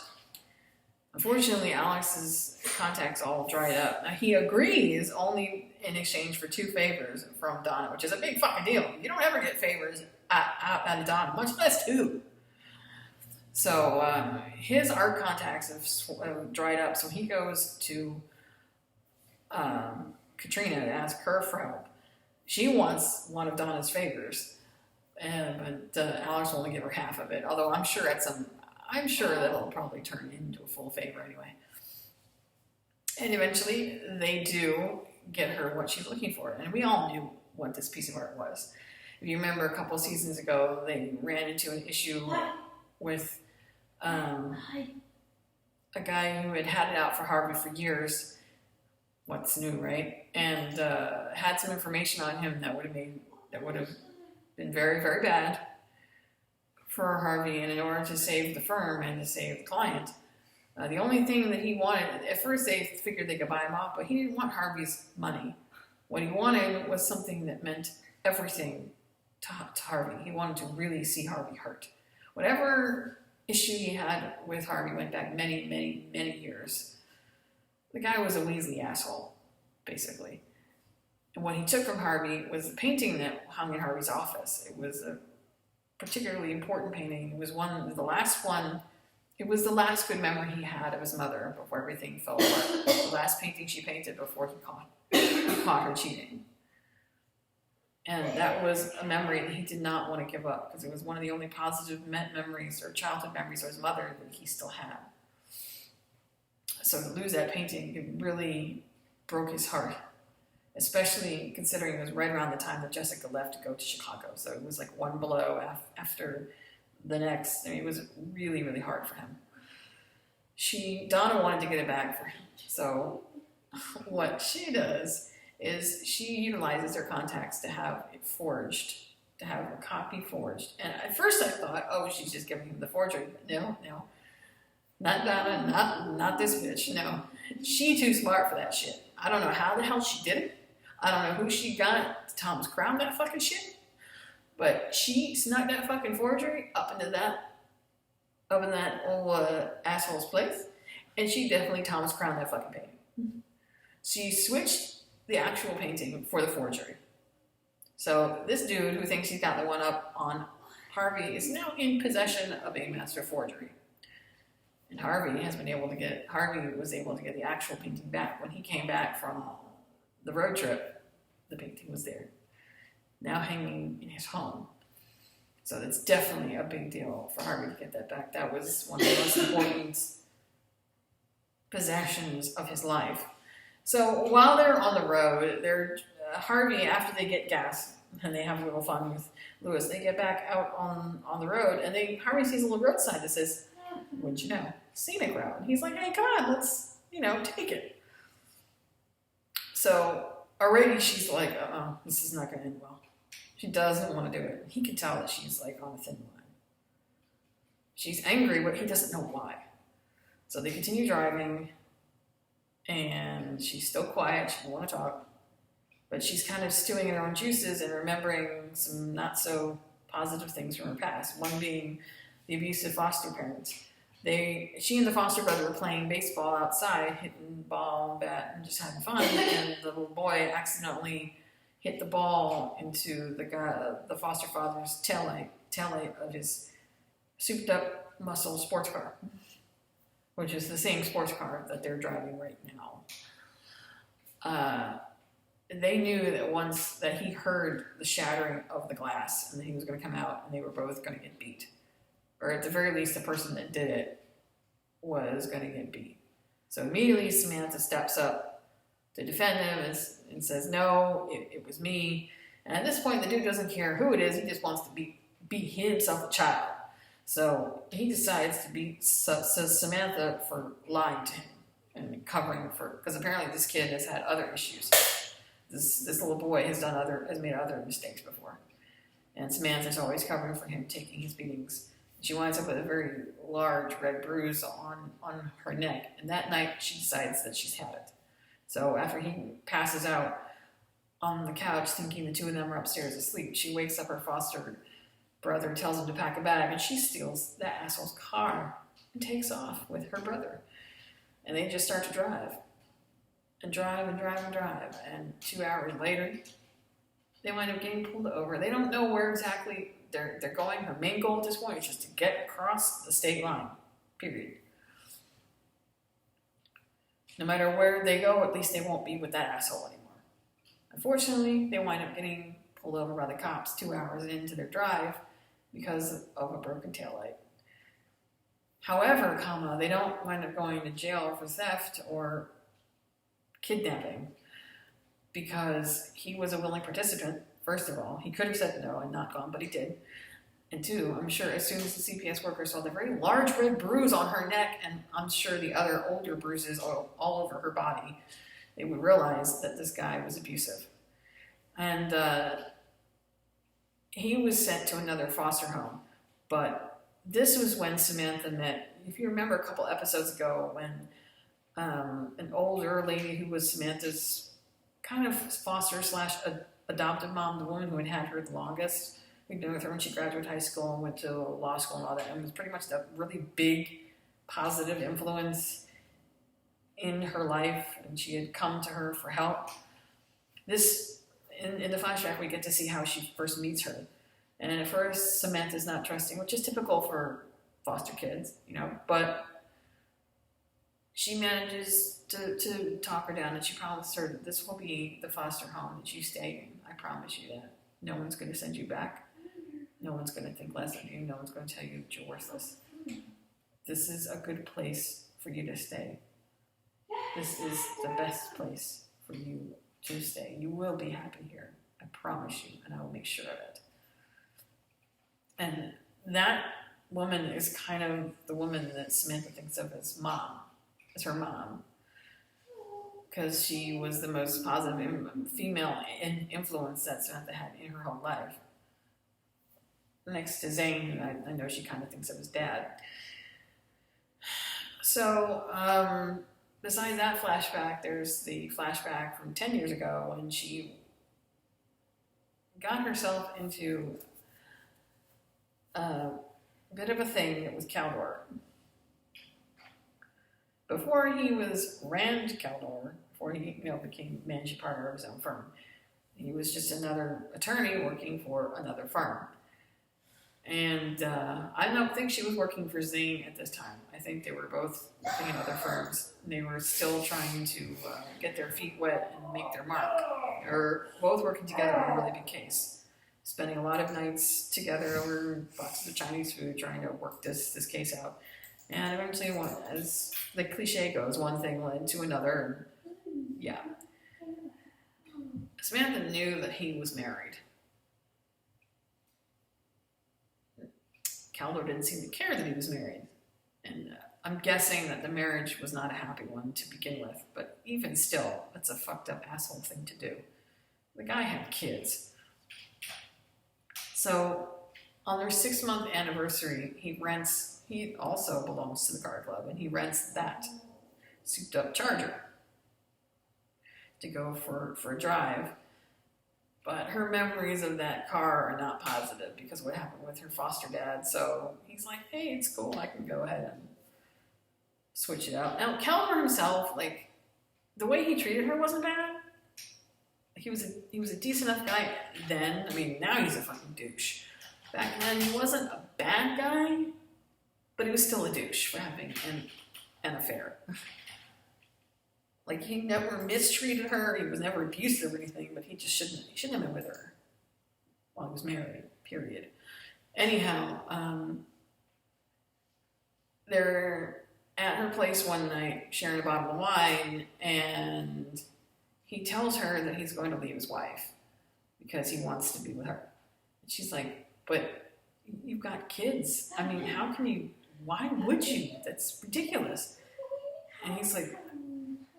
Unfortunately, Alex's contacts all dried up. Now, he agrees only in exchange for 2 favors from Donna, which is a big fucking deal. You don't ever get favors out of Donna, much less 2. So his art contacts have dried up, so he goes to Katrina to ask her for help. She wants one of Donna's favors, but Alex will only give her half of it, although I'm sure that it'll probably turn into a full favor anyway. And eventually, they do get her what she's looking for. And we all knew what this piece of art was. If you remember a couple seasons ago, they ran into an issue with a guy who had it out for Harvey for years. What's new, right? And had some information on him that would have been very, very bad for Harvey. And in order to save the firm and to save the client, the only thing that he wanted, at first they figured they could buy him off, but he didn't want Harvey's money. What he wanted was something that meant everything to Harvey. He wanted to really see Harvey hurt. Whatever issue he had with Harvey went back many, many, many years. The guy was a Weasley asshole, basically. And what he took from Harvey was the painting that hung in Harvey's office. It was a particularly important painting. It was the last one. It was the last good memory he had of his mother before everything fell apart. The last painting she painted before he caught her cheating. And that was a memory that he did not want to give up because it was one of the only positive memories or childhood memories of his mother that he still had. So to lose that painting, it really broke his heart, especially considering it was right around the time that Jessica left to go to Chicago. So it was like one blow after the next. I mean, it was really, really hard for him. Donna wanted to get it back for him. So what she does is she utilizes her contacts to have it forged, to have a copy forged. And at first I thought, oh, she's just giving him the forgery. No. Not Donna, not this bitch, no. She too smart for that shit. I don't know how the hell she did it. I don't know who she got to Thomas Crown that fucking shit. But she snuck that fucking forgery up in that old asshole's place. And she definitely Thomas Crown that fucking painting. She switched the actual painting for the forgery. So this dude who thinks he's got the one up on Harvey is now in possession of a master forgery. And Harvey was able to get the actual painting back. When he came back from the road trip, the painting was there, now hanging in his home. So that's definitely a big deal for Harvey to get that back. That was one of the most important possessions of his life. So while they're on the road, Harvey, after they get gas and they have a little fun with Lewis, they get back out on the road, and Harvey sees a little road sign that says, wouldn't you know, Scenic route. He's like, hey, come on, let's, take it. So already she's like, this is not going to end well. She doesn't want to do it. He can tell that she's like on a thin line. She's angry, but he doesn't know why. So they continue driving, and she's still quiet. She doesn't want to talk. But she's kind of stewing in her own juices and remembering some not so positive things from her past. One being the abusive foster parents. She and the foster brother were playing baseball outside, hitting ball and bat and just having fun. And the little boy accidentally hit the ball into the foster father's taillight of his souped up muscle sports car, which is the same sports car that they're driving right now. They knew that once that he heard the shattering of the glass and that he was going to come out and they were both going to get beat. Or at the very least, the person that did it was going to get beat. So immediately Samantha steps up to defend him and says, no, it was me. And at this point, the dude doesn't care who it is. He just wants to beat himself a child. So he decides to beat Samantha for lying to him and covering because apparently this kid has had other issues. This little boy has made other mistakes before. And Samantha's always covering for him, taking his beatings. She winds up with a very large red bruise on her neck. And that night, she decides that she's had it. So after he passes out on the couch, thinking the two of them are upstairs asleep, she wakes up her foster brother, tells him to pack a bag, and she steals that asshole's car and takes off with her brother. And they just start to drive. And drive and drive and drive. And 2 hours later, they wind up getting pulled over. They don't know where exactly they're going. Her main goal at this point is just to get across the state line, period. No matter where they go, at least they won't be with that asshole anymore. Unfortunately, they wind up getting pulled over by the cops 2 hours into their drive because of a broken taillight. However, they don't wind up going to jail for theft or kidnapping because he was a willing participant. First of all, he could have said no and not gone, but he did. And two, I'm sure as soon as the CPS worker saw the very large red bruise on her neck, and I'm sure the other older bruises all over her body, they would realize that this guy was abusive. And he was sent to another foster home. But this was when Samantha met, if you remember a couple episodes ago, when an older lady who was Samantha's kind of foster / adoptive mom, the woman who had her the longest, we'd been with her when she graduated high school and went to law school and all that, and was pretty much the really big positive influence in her life, and she had come to her for help. This, in the flashback, we get to see how she first meets her. And at first, Samantha's not trusting, which is typical for foster kids, but she manages to talk her down, and she promised her that this will be the foster home that you stay in. I promise you that. No one's going to send you back. No one's going to think less of you. No one's going to tell you that you're worthless. This is a good place for you to stay. This is the best place for you to stay. You will be happy here. I promise you, and I will make sure of it. And that woman is kind of the woman that Samantha thinks of as her mom. Because she was the most positive female influence that Samantha had in her whole life. Next to Zane, who I know she kind of thinks of as dad. So, besides that flashback, there's the flashback from 10 years ago when she got herself into a bit of a thing with Caldor. Before he was Rand Caldor, before he became managing partner of his own firm, he was just another attorney working for another firm. And I don't think she was working for Zane at this time. I think they were both working in other firms. And they were still trying to get their feet wet and make their mark. They were both working together on a really big case, spending a lot of nights together over boxes of Chinese food trying to work this case out. And eventually, as the cliche goes, one thing led to another. And yeah. Samantha knew that he was married. Caldor didn't seem to care that he was married. And I'm guessing that the marriage was not a happy one to begin with. But even still, that's a fucked up asshole thing to do. The guy had kids. So on their 6-month anniversary, he also belongs to the car club, and he rents that souped up Charger to go for a drive. But her memories of that car are not positive because of what happened with her foster dad. So he's like, hey, it's cool. I can go ahead and switch it out. Now, Caldor himself, the way he treated her wasn't bad. He was a decent enough guy then. I mean, now he's a fucking douche. Back then, he wasn't a bad guy, but he was still a douche for having an affair. He never mistreated her. He was never abusive or anything, but he shouldn't have been with her while he was married, period. Anyhow, they're at her place one night sharing a bottle of wine, and he tells her that he's going to leave his wife because he wants to be with her. And she's like, but you've got kids. I mean, why would you? That's ridiculous. And he's like,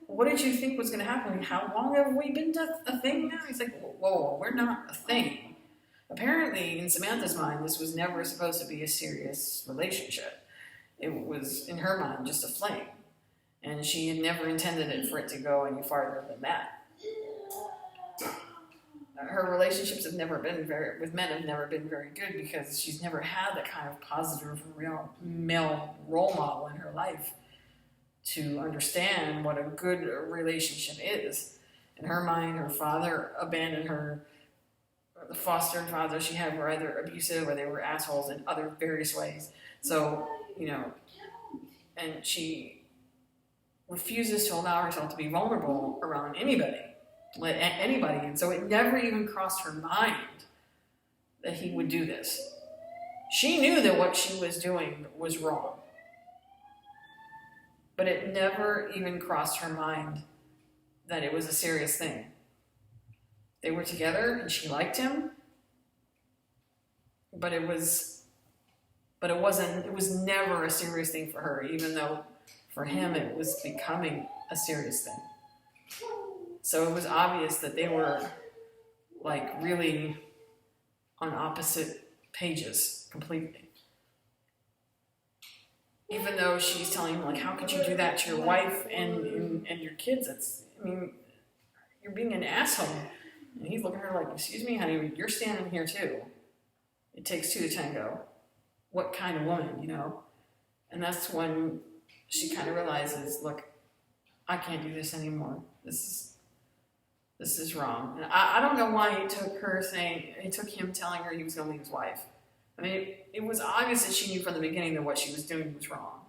what did you think was going to happen? How long have we been a thing now? He's like, whoa, we're not a thing. Apparently, in Samantha's mind, this was never supposed to be a serious relationship. It was, in her mind, just a fling. And she had never intended it for it to go any farther than that. Her relationships with men have never been very good because she's never had that kind of positive, real male role model in her life to understand what a good relationship is. In her mind, her father abandoned her. The foster father she had were either abusive or they were assholes in other various ways. So, and she refuses to allow herself to be vulnerable around anybody. And so it never even crossed her mind that he would do this. She knew that what she was doing was wrong. But it never even crossed her mind that it was a serious thing. They were together and she liked him, but it was But it was never a serious thing for her, even though for him it was becoming a serious thing. So it was obvious that they were like really on opposite pages completely. Even though she's telling him, like, how could you do that to your wife and your kids? You're being an asshole. And he's looking at her like, excuse me, honey, you're standing here too. It takes two to tango. What kind of woman, you know? And that's when she kind of realizes, look, I can't do this anymore. This is wrong. And I don't know why it took him telling her he was going to leave his wife. I mean, it was obvious that she knew from the beginning that what she was doing was wrong.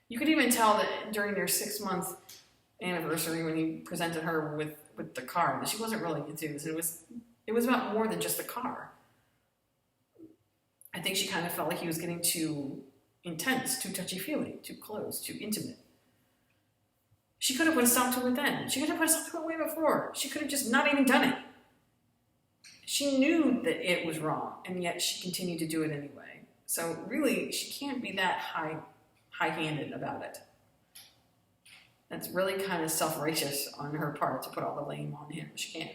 You could even tell that during their 6-month anniversary when he presented her with the car, that she wasn't really enthused. It was about more than just the car. I think she kind of felt like he was getting too intense, too touchy-feely, too close, too intimate. She could have put a stop to it then. She could have put a stop to it way before. She could have just not even done it. She knew that it was wrong, and yet she continued to do it anyway. So really, she can't be that high-handed about it. That's really kind of self-righteous on her part to put all the blame on him. She can't.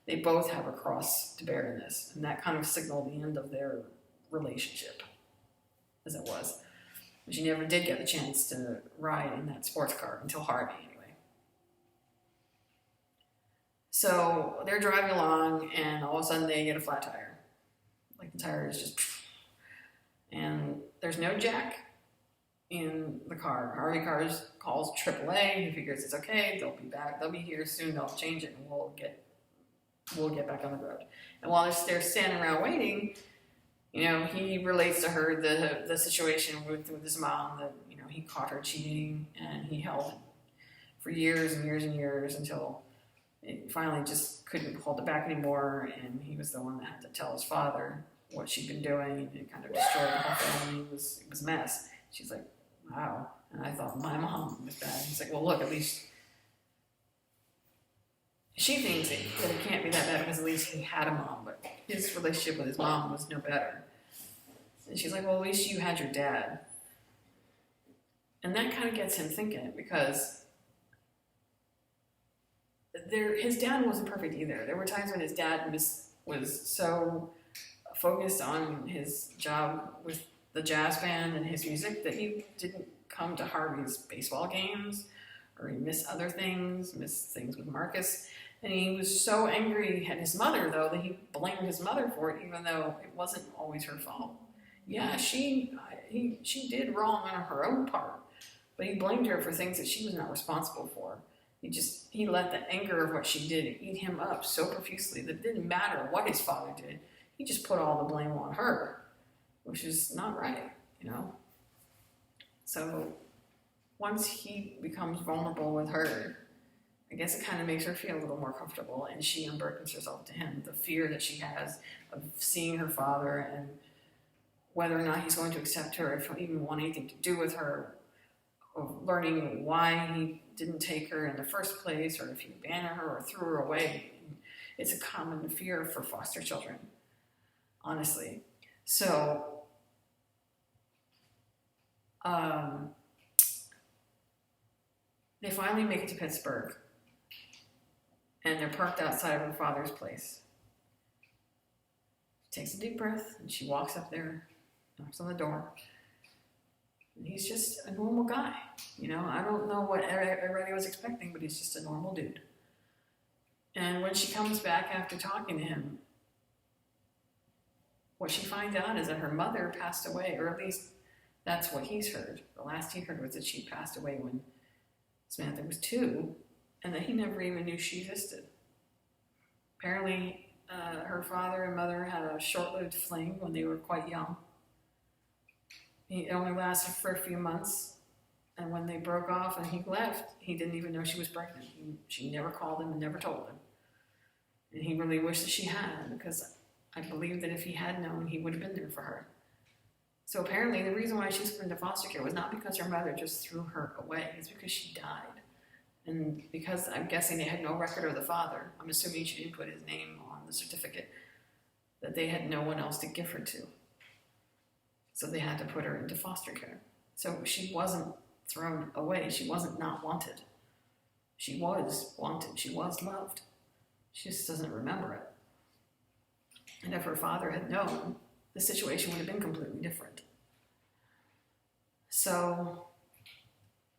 They both have a cross to bear in this, and that kind of signaled the end of their relationship, as it was. But she never did get the chance to ride in that sports car until Harvey, anyway. So they're driving along, and all of a sudden they get a flat tire. Like the tire is just... And there's no jack in the car. Harvey calls AAA. He figures it's okay. They'll be back. They'll be here soon. They'll change it, and we'll get back on the road. And while they're standing around waiting, you know, he relates to her the situation with his mom that, you know, he caught her cheating, and he held it for years and years and years until it finally just couldn't hold it back anymore, and he was the one that had to tell his father what she'd been doing. It kind of destroyed the whole family. It was a mess. She's like, wow. And I thought my mom was bad. He's like, well, look, at least she thinks that it can't be that bad because at least he had a mom, but his relationship with his mom was no better. And she's like, well, at least you had your dad. And that kind of gets him thinking, because his dad wasn't perfect either. There were times when his dad was so focused on his job with the jazz band and his music that he didn't come to Harvey's baseball games, or he missed other things, missed things with Marcus. And he was so angry at his mother, though, that he blamed his mother for it, even though it wasn't always her fault. Yeah, she did wrong on her own part, but he blamed her for things that she was not responsible for. He let the anger of what she did eat him up so profusely that it didn't matter what his father did. He just put all the blame on her, which is not right, you know. So once he becomes vulnerable with her, I guess it kind of makes her feel a little more comfortable, and she unburdens herself to him. The fear that she has of seeing her father and whether or not he's going to accept her, if he'll even want anything to do with her, of learning why he didn't take her in the first place, or if he abandoned her or threw her away. It's a common fear for foster children, honestly. So, they finally make it to Pittsburgh, and they're parked outside of her father's place. She takes a deep breath, and she walks up there, knocks on the door. And he's just a normal guy. You know, I don't know what everybody was expecting, but he's just a normal dude. And when she comes back after talking to him, what she finds out is that her mother passed away, or at least that's what he's heard. The last he heard was that she passed away when Samantha was 2, and that he never even knew she existed. Apparently, her father and mother had a short-lived fling when they were quite young. It only lasted for a few months, and when they broke off and he left, he didn't even know she was pregnant. She never called him and never told him. And he really wished that she had, because I believe that if he had known, he would have been there for her. So apparently the reason why she's put into foster care was not because her mother just threw her away. It's because she died. And because I'm guessing they had no record of the father, I'm assuming she didn't put his name on the certificate, that they had no one else to give her to. So they had to put her into foster care. So she wasn't thrown away. She wasn't not wanted. She was wanted. She was loved. She just doesn't remember it. And if her father had known, the situation would have been completely different. So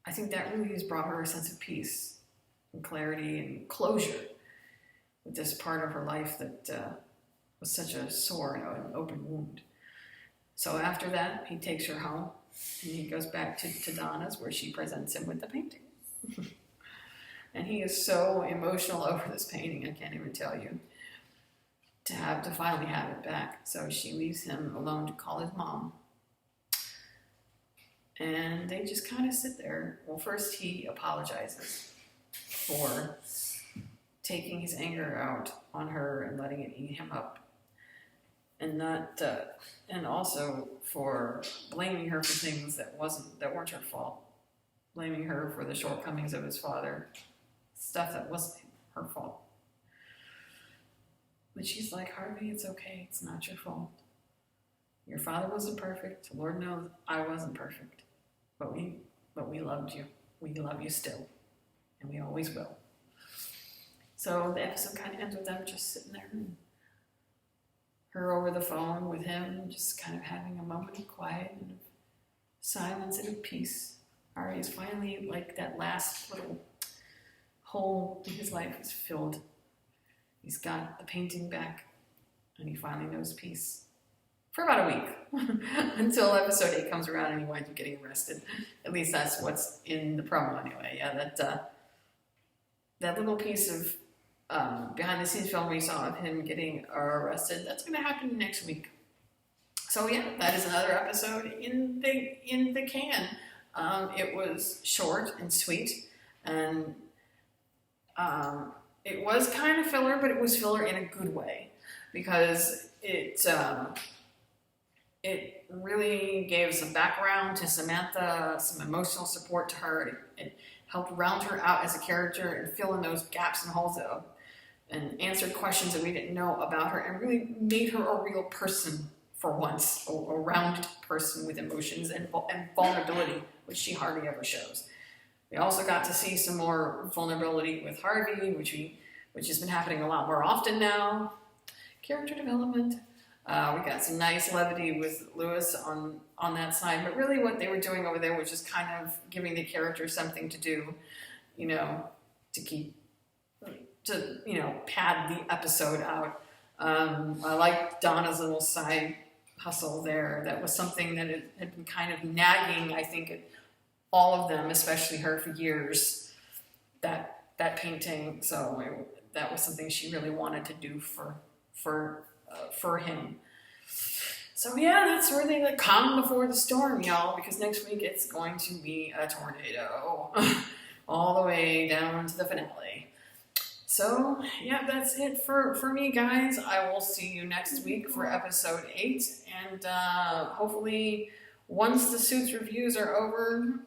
I think that really has brought her a sense of peace and clarity and closure with this part of her life that was such a sore and an open wound. So after that, he takes her home and he goes back to Donna's, where she presents him with the painting. And he is so emotional over this painting, I can't even tell you, to finally have it back. So she leaves him alone to call his mom. And they just kind of sit there. Well, first he apologizes for taking his anger out on her and letting it eat him up. And also for blaming her for things that weren't her fault. Blaming her for the shortcomings of his father. Stuff that wasn't her fault. But she's like, Harvey, it's okay. It's not your fault. Your father wasn't perfect. Lord knows I wasn't perfect. But we loved you. We love you still. And we always will. So the episode kind of ends with them just sitting there and her over the phone with him, just kind of having a moment of quiet and of silence and of peace. Ari's finally, like, that last little hole in his life is filled. He's got the painting back, and he finally knows peace. For about a week, until episode 8 comes around and he winds up getting arrested. At least that's what's in the promo anyway. Yeah, that little piece of behind-the-scenes film we saw of him getting arrested, that's going to happen next week. So yeah, that is another episode in the can. It was short and sweet, and it was kind of filler, but it was filler in a good way, because it really gave some background to Samantha, some emotional support to her. It helped round her out as a character and fill in those gaps and holes and answered questions that we didn't know about her, and really made her a real person for once, a rounded person with emotions and vulnerability, which she hardly ever shows. We also got to see some more vulnerability with Harvey, which has been happening a lot more often now. Character development. We got some nice levity with Lewis on that side, but really what they were doing over there was just kind of giving the characters something to do, to pad the episode out. I liked Donna's little side hustle there. That was something that had been kind of nagging, I think, at all of them, especially her, for years. That painting. So that was something she really wanted to do for him. So yeah, that's really the calm before the storm, y'all, because next week it's going to be a tornado all the way down to the finale. So yeah, that's it for me, guys. I will see you next week for episode 8, and hopefully once the Suits reviews are over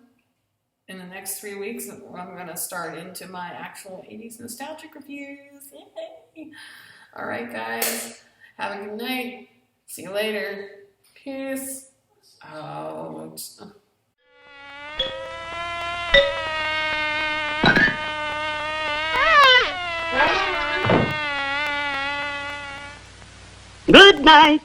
in the next 3 weeks, I'm going to start into my actual 80s nostalgic reviews. Yay! All right, guys. Have a good night. See you later. Peace out. Good night.